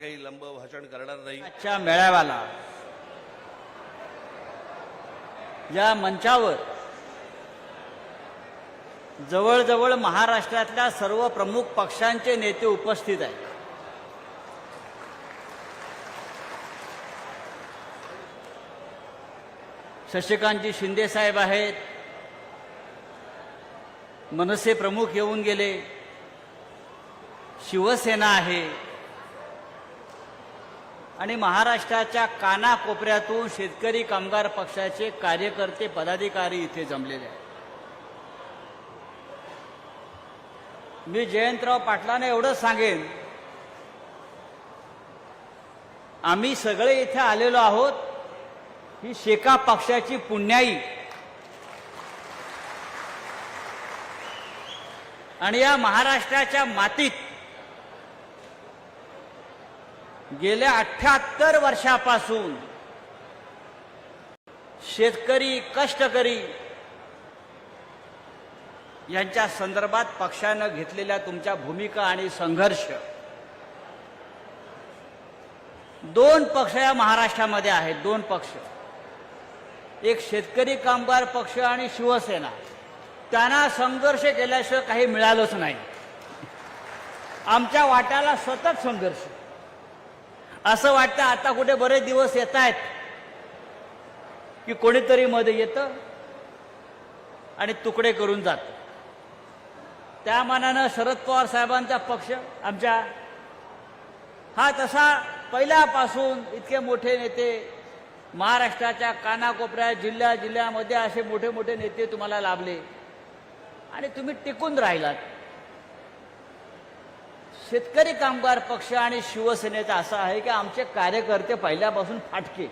काही लंब भाषण करणार नाही. आजच्या मेळाव्याला या मंचावर जवळजवळ महाराष्ट्रातल्या सर्व प्रमुख पक्षांचे नेते उपस्थित आहेत. शशिकांतजी शिंदे साहेब आहेत, मनसे प्रमुख येऊन गेले, शिवसेना आहे आणि महाराष्ट्राच्या कानाकोपऱ्यातून शेतकरी कामगार पक्षाचे कार्यकर्ते पदाधिकारी इथे जमलेले आहेत. मी जयंतराव पाटलांना एवढंच सांगेन, आम्ही सगळे इथे आलेलो आहोत ही शेका पक्षाची पुण्याई आणि या महाराष्ट्राच्या मातीत गेल्या 78 वर्षापासून शेतकरी कष्टकरी यांच्या संदर्भात पक्षानं घेतलेल्या तुमच्या भूमिका आणि संघर्ष, दोन पक्ष या महाराष्ट्रामध्ये आहेत. दोन पक्ष, एक शेतकरी कामगार पक्ष आणि शिवसेना. त्यांना संघर्ष केल्याशिवाय काही मिळालंच नाही. आमच्या वाट्याला सतत संघर्ष. असं वाटतं आता कुठे बरेच दिवस येत आहेत की कोणीतरी मध्ये येतं आणि तुकडे करून जातं. त्या मानानं शरद पवार साहेबांचा पक्ष आमच्या हा तसा पहिल्यापासून इतके मोठे नेते महाराष्ट्राच्या कानाकोपऱ्यात जिल्ह्यामध्ये असे मोठे मोठे नेते तुम्हाला लाभले आणि तुम्ही टिकून राहिलात. शेतकरी कामगार पक्ष आणि शिवसेनेचा असा आहे की आमचे कार्यकर्ते पहिल्यापासून फाटके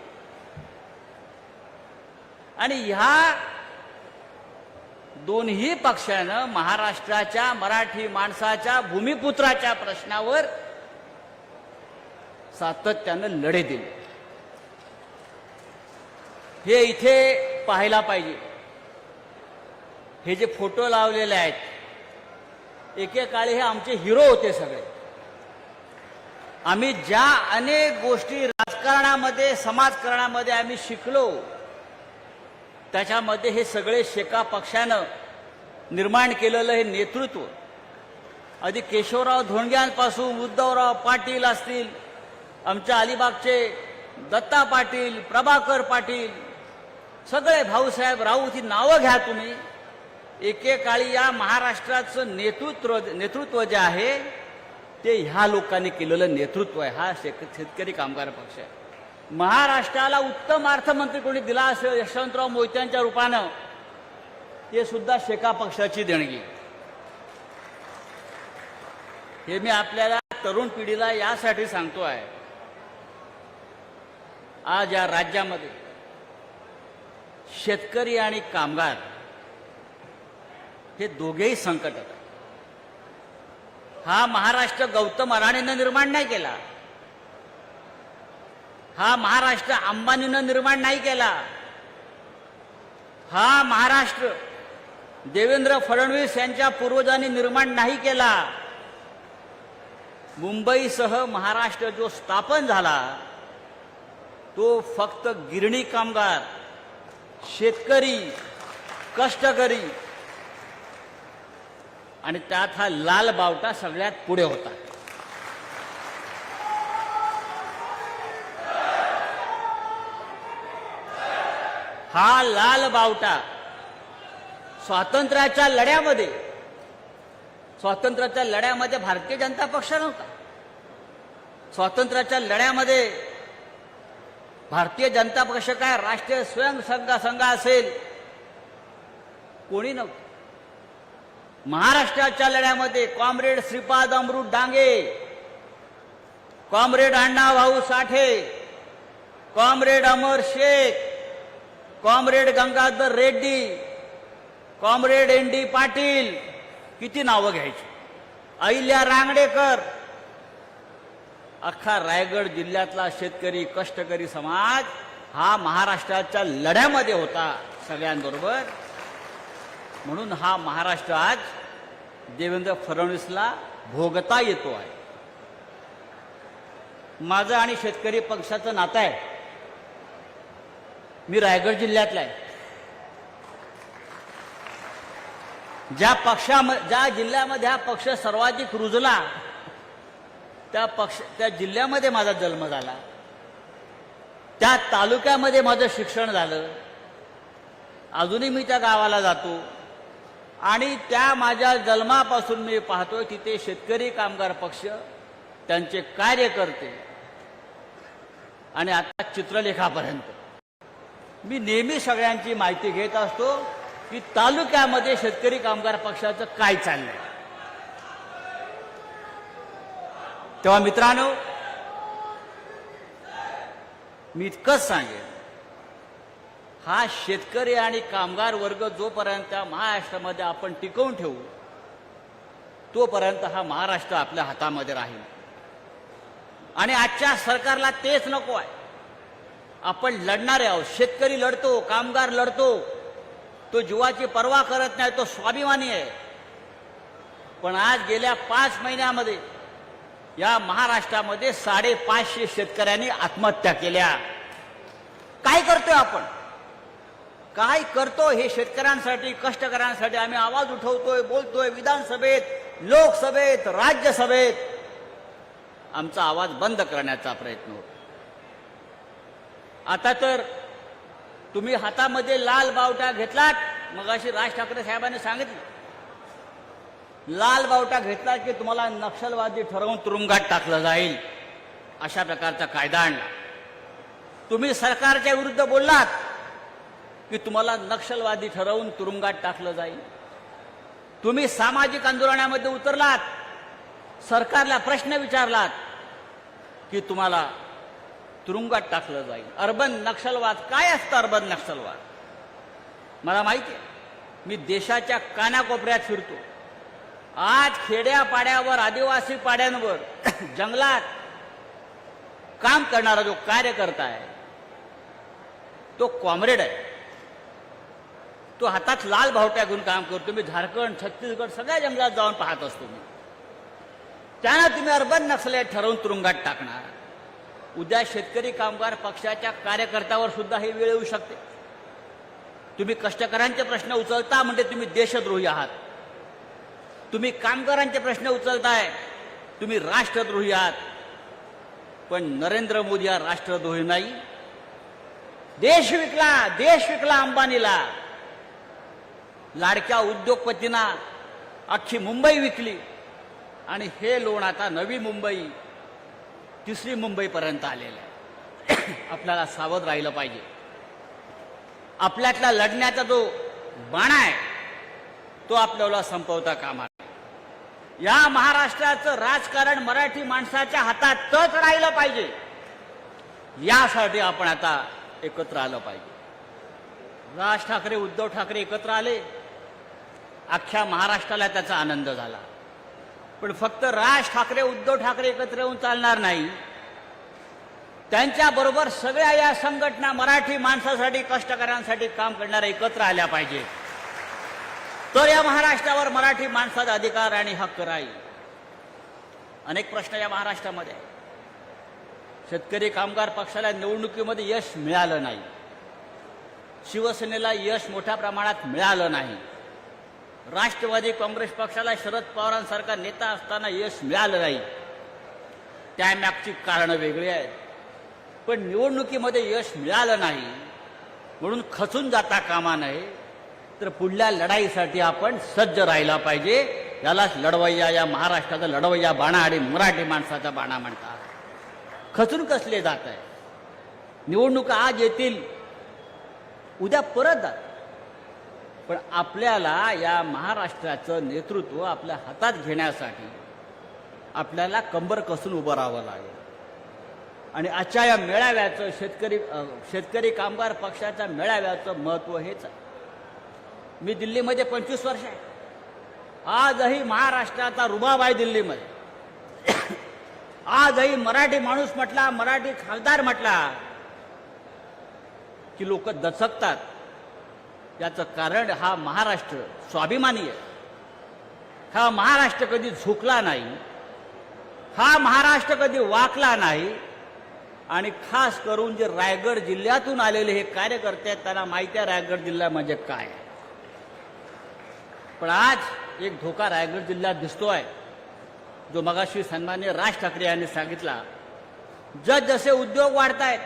आणि ह्या दोन्ही पक्षानं महाराष्ट्राच्या मराठी माणसाच्या भूमिपुत्राच्या प्रश्नावर सातत्यानं लढे दिले. हे इथे पाहायला पाहिजे. हे जे फोटो लावलेले आहेत, एकेकाळी हे आमचे हिरो होते सगळे. आम्ही ज्या अनेक गोष्टी राजकारणामध्ये समाजकारणामध्ये आम्ही शिकलो त्याच्यामध्ये हे सगळे शेका पक्षानं निर्माण केलेलं हे नेतृत्व, आधी केशवराव धोंडग्यांपासून उद्धवराव पाटील असतील, आमच्या अलिबागचे दत्ता पाटील, प्रभाकर पाटील, सगळे भाऊसाहेब राऊत ही नावं घ्या तुम्ही. एकेकाळी या महाराष्ट्राचं नेतृत्व जे आहे ते ह्या लोकांनी केलेलं नेतृत्व आहे. हा शेतकरी कामगार पक्ष आहे. महाराष्ट्राला उत्तम अर्थमंत्री कोणी दिला असेल यशवंतराव मोहित्यांच्या रूपानं, ते सुद्धा शेका पक्षाची देणगी. हे मी आपल्याला तरुण पिढीला यासाठी सांगतो आहे, आज या राज्यामध्ये शेतकरी आणि कामगार हे दोघेही संकटात आहेत. हा महाराष्ट्र गौतम अडाणीनं निर्माण नाही केला. हा महाराष्ट्र अंबानीनं निर्माण नाही केला. हा महाराष्ट्र देवेंद्र फडणवीस यांच्या पूर्वजांनी निर्माण नाही केला. मुंबईसह महाराष्ट्र जो स्थापन झाला तो फक्त गिरणी कामगार, शेतकरी, कष्टकरी आणि त्यात हा लाल बावटा सगळ्यात पुढे होता. हा लाल बावटा स्वातंत्र्याच्या लढ्यामध्ये भारतीय जनता पक्ष नव्हता. स्वातंत्र्याच्या लढ्यामध्ये भारतीय जनता पक्ष काय राष्ट्रीय स्वयंसेवक संघ असेल कोणी नव्हतं. महाराष्ट्राच्या लढ्यामध्ये comrade Shripad Amrit Dange, comrade Annabhau Sathe, comrade Amar Shaikh, comrade Gangadhar Reddy, comrade ND. Patil, किती नावं घ्यायची, अहिल्या रांगडेकर. अख्खा रायगड जिल्ह्यातला शेतकरी कष्टकरी समाज हा महाराष्ट्राच्या लढ्यामध्ये होता सगळ्यांबरोबर. म्हणून हा महाराष्ट्र आज देवेंद्र फडणवीसला भोगता येतो आहे. माझं आणि शेतकरी पक्षाचं नातं आहे. मी रायगड जिल्ह्यातला आहे. ज्या जिल्ह्यामध्ये हा पक्ष सर्वाधिक रुजला त्या जिल्ह्यामध्ये माझा जन्म झाला. त्या तालुक्यामध्ये माझं शिक्षण झालं. अजूनही मी त्या गावाला जातो आणि त्या माझ्या जन्मापासून मी पाहतोय तिथे शेतकरी कामगार पक्ष, त्यांचे कार्यकर्ते आणि आता चित्रलेखापर्यंत मी नेहमी सगळ्यांची माहिती घेत असतो की तालुक्यामध्ये शेतकरी कामगार पक्षाचं काय चाललंय. तेव्हा मित्रांनो, मी इतकंच सांगेन, हा शेतकरी आणि कामगार वर्ग जोपर्यंत महाराष्ट्रामध्ये आपण टिकवून ठेवू तोपर्यंत हा महाराष्ट्र आपल्या हातामध्ये राहील. आणि आजच्या सरकारला तेच नको आहे. आपण लढणारे आहोत. शेतकरी लढतो, कामगार लढतो, तो जीवाची पर्वा करत नाही, तो स्वाभिमानी आहे. पण आज गेल्या 5 महिन्यामध्ये या महाराष्ट्रामध्ये 550 शेतकऱ्यांनी आत्महत्या केल्या. काय करतोय आपण? काय करतो हे शेतकऱ्यांसाठी, कष्टकऱ्यांसाठी आम्ही आवाज उठवतोय, बोलतोय. विधानसभेत, लोकसभेत, राज्यसभेत आमचा आवाज बंद करण्याचा प्रयत्न होतो. आता तर तुम्ही हातामध्ये लाल बावटा घेतलात. मगाशी राज ठाकरे साहेबांनी सांगितलं, लाल बावटा घेतला की तुम्हाला नक्षलवादी ठरवून तुरुंगात टाकलं जाईल, अशा प्रकारचा कायदा आणला. तुम्ही सरकारच्या विरुद्ध बोललात की तुम्हाला नक्षलवादी ठरवून तुरुंगात टाकलं जाईल. तुम्ही सामाजिक आंदोलनामध्ये उतरलात, सरकारला प्रश्न विचारलात की तुम्हाला तुरुंगात टाकलं जाईल. अर्बन नक्षलवाद काय असतं? अर्बन नक्षलवाद मला माहिती आहे. मी देशाच्या कानाकोपऱ्यात फिरतो. आज खेड्यापाड्यावर, आदिवासी पाड्यांवर, जंगलात काम करणारा जो कार्यकर्ता आहे तो कॉम्रेड आहे. तो हातात लाल बावट्या घेऊन काम करतो. मी झारखंड, छत्तीसगड सगळ्या जंगलात जाऊन पाहत असतो. मी त्यांना तुम्ही अर्बन नक्षली ठरवून तुरुंगात टाकणार. उद्या शेतकरी कामगार पक्षाच्या कार्यकर्त्यावर सुद्धा ही वेळ येऊ शकते. तुम्ही कष्टकऱ्यांचे प्रश्न उचलता म्हणजे तुम्ही देशद्रोही आहात. तुम्ही कामगारांचे प्रश्न उचलताय, तुम्ही राष्ट्रद्रोही आहात. पण नरेंद्र मोदी हा राष्ट्रद्रोही नाही. देश विकला अंबानीला. लाडक्या उद्योगपतींना अख्खी मुंबई विकली आणि हे लोण आता नवी मुंबई, तिसरी मुंबईपर्यंत आलेलं आहे. आपल्याला सावध राहिलं पाहिजे. आपल्यातला लढण्याचा जो बाणा आहे तो आपल्याला संपवता कामा नये. या महाराष्ट्राचं राजकारण मराठी माणसाच्या हातातच राहिलं पाहिजे. यासाठी आपण आता एकत्र आलं पाहिजे. राज ठाकरे, उद्धव ठाकरे एकत्र आले. अख्ख्या महाराष्ट्राला त्याचा आनंद झाला. पण फक्त राज ठाकरे, उद्धव ठाकरे एकत्र येऊन चालणार नाही. त्यांच्याबरोबर सगळ्या या संघटना मराठी माणसासाठी, कष्टकऱ्यांसाठी काम करणाऱ्या एकत्र आल्या पाहिजे. तर या महाराष्ट्रावर मराठी माणसाचा अधिकार आणि हक्क राहील. अनेक प्रश्न या महाराष्ट्रामध्ये आहेत. शेतकरी कामगार पक्षाला निवडणुकीमध्ये यश मिळालं नाही. शिवसेनेला यश मोठ्या प्रमाणात मिळालं नाही. राष्ट्रवादी काँग्रेस पक्षाला शरद पवारांसारखा नेता असताना यश मिळालं नाही. त्यामागची कारणं वेगळी आहेत. पण निवडणुकीमध्ये यश मिळालं नाही म्हणून खचून जाता कामा नये. तर पुढल्या लढाईसाठी आपण सज्ज राहिला पाहिजे. यालाच लढवय्या, या महाराष्ट्राचा लढवय्या बाणा आणि मराठी माणसाचा बाणा म्हणतात. खचून कसले जात आहे? निवडणुका आज येतील, उद्या परत जात. पण आपल्याला या महाराष्ट्राचं नेतृत्व आपल्या हातात घेण्यासाठी आपल्याला कंबर कसून उभं राहावं लागेल. आणि आजच्या या मेळाव्याचं, शेतकरी कामगार पक्षाच्या मेळाव्याचं महत्त्व हेच आहे. मी दिल्लीमध्ये 25 वर्ष आहे. आजही महाराष्ट्राचा रुबाब आहे दिल्लीमध्ये. आजही मराठी माणूस म्हटला, मराठी खासदार म्हटला की लोक दचकतात. याचं कारण हा महाराष्ट्र स्वाभिमानी आहे. हा महाराष्ट्र कधी झुकला नाही. हा महाराष्ट्र कधी वाकला नाही. आणि खास करून जे रायगड जिल्ह्यातून आलेले हे कार्यकर्ते आहेत त्यांना माहिती आहे रायगड जिल्हा म्हणजे काय. पण आज एक धोका रायगड जिल्ह्यात दिसतोय, जो मगाशी सन्माननीय राज ठाकरे यांनी सांगितला. जसे उद्योग वाढत आहेत,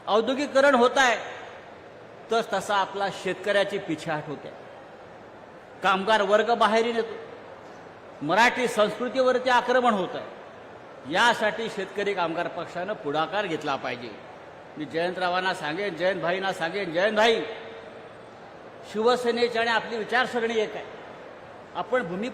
औद्योगिकरण होत आहे, तसा आपला शेतकऱ्याची पिछेहाट होते. कामगार वर्ग बाहेरून येतो, मराठी संस्कृतीवरती आक्रमण होत आहे. यासाठी शेतकरी कामगार पक्षानं पुढाकार घेतला पाहिजे. मी जयंतरावांना सांगेन, जयंतभाईंना सांगेन, जयंतभाई, शिवसेनेची आणि आपली विचारसरणी एक आहे. आपण भूमी